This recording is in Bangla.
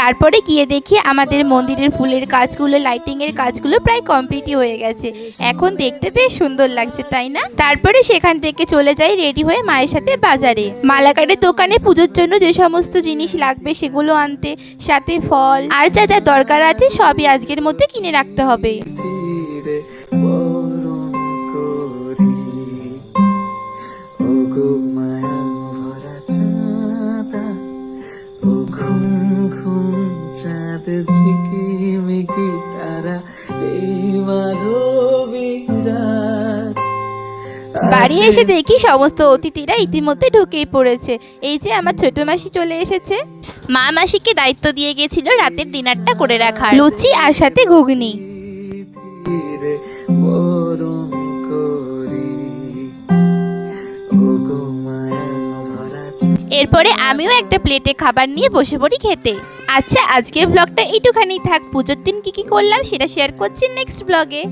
তারপরে গিয়ে দেখি আমাদের মন্দিরের ফুলের কাজগুলো, লাইটিং এর কাজগুলো প্রায় কমপ্লিটই হয়ে গেছে। এখন দেখতে বেশ সুন্দর লাগছে, তাই না? তারপরে সেখান থেকে চলে যাই রেডি হয়ে মায়ের সাথে বাজারে। মালাকারের দোকানে পুজোর জন্য যে সমস্ত জিনিস লাগবে সেগুলো আনতে, সাথে ফল আর যা যা দরকার আছে সবই আজকের মধ্যে কিনে রাখতে হবে। বাড়ি এসে দেখি সমস্ত অতিথিরা ইতিমধ্যে ঢুকেই পড়েছে। এই যে আমার ছোট মাসি চলে এসেছে। মা মাসিকে দায়িত্ব দিয়ে গেছিল রাতের ডিনারটা করে রাখার, লুচি আর সাথে ঘুগনি। এরপরে আমিও একটা প্লেটে খাবার নিয়ে বসে পড়ি খেতে। আচ্ছা, আজকের ব্লগটা এইটুখানি থাক। পুজোর দিন কি কি করলাম সেটা শেয়ার করছি নেক্সট ব্লগে।